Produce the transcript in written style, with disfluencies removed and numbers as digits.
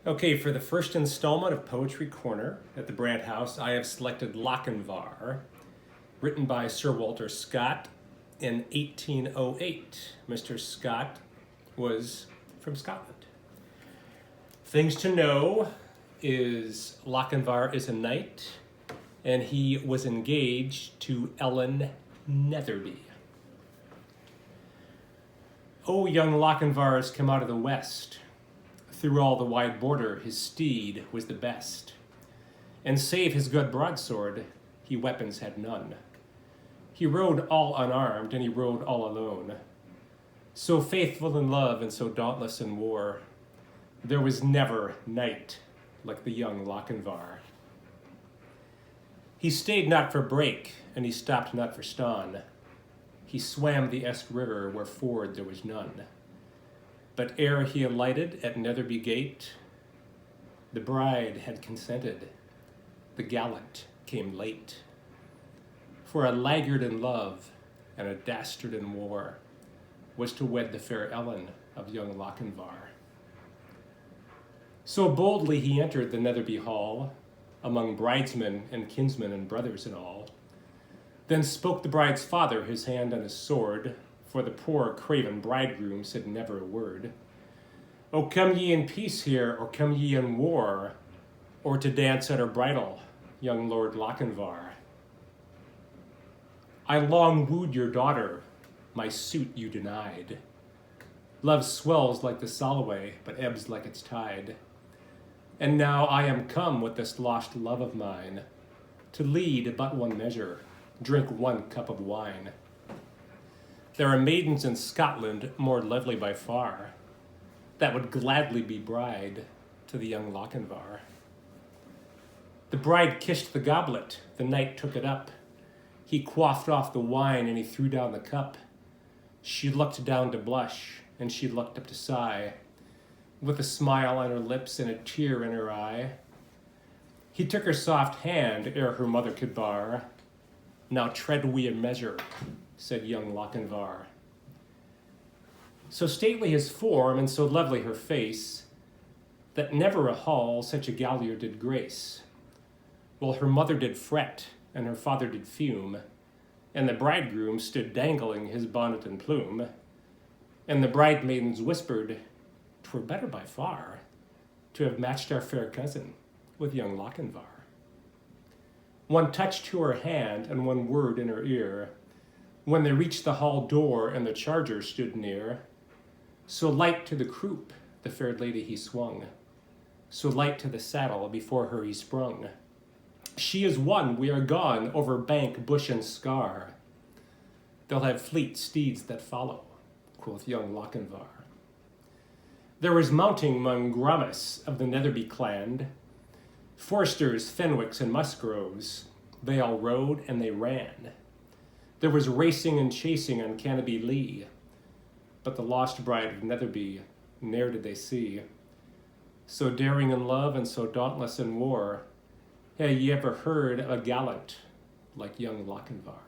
Okay, for the first installment of Poetry Corner at the Brandt House, I have selected Lochinvar, written by Sir Walter Scott in 1808. Mr. Scott was from Scotland. Things to know is Lochinvar is a knight, and he was engaged to Ellen Netherby. Oh, young Lochinvar has come out of the west. Through all the wide border his steed was the best, and save his good broadsword, he weapons had none. He rode all unarmed, and he rode all alone. So faithful in love and so dauntless in war, there was never knight like the young Lochinvar. He stayed not for brake, and he stopped not for stone. He swam the Esk River where ford there was none. But ere he alighted at Netherby gate, the bride had consented, the gallant came late. For a laggard in love and a dastard in war was to wed the fair Ellen of young Lochinvar. So boldly he entered the Netherby hall, among bridesmen and kinsmen and brothers and all. Then spoke the bride's father, his hand on his sword, for the poor craven bridegroom said never a word. O come ye in peace here, or come ye in war, or to dance at her bridal, young Lord Lochinvar? I long wooed your daughter, my suit you denied. Love swells like the Solway, but ebbs like its tide. And now I am come with this lost love of mine, to lead but one measure, drink one cup of wine. There are maidens in Scotland more lovely by far, that would gladly be bride to the young Lochinvar. The bride kissed the goblet, the knight took it up. He quaffed off the wine and he threw down the cup. She looked down to blush, and she looked up to sigh, with a smile on her lips and a tear in her eye. He took her soft hand ere her mother could bar. Now tread we a measure, said young Lochinvar. So stately his form and so lovely her face, that never a hall such a galliard did grace. Well, her mother did fret, and her father did fume, and the bridegroom stood dangling his bonnet and plume, and the bridemaidens whispered, 'Twere better by far to have matched our fair cousin with young Lochinvar. One touch to her hand and one word in her ear, when they reached the hall door and the charger stood near. So light to the croup the fair lady he swung, so light to the saddle before her he sprung. She is won, we are gone over bank, bush, and scar. They'll have fleet steeds that follow, quoth young Lochinvar. There was mounting 'mong Grummus of the Netherby clan, Forsters, Fenwicks, and Musgroves. They all rode and they ran. There was racing and chasing on Canopy Lee, but the lost bride of Netherby ne'er did they see. So daring in love and so dauntless in war, have ye ever heard of a gallant like young Lochinvar?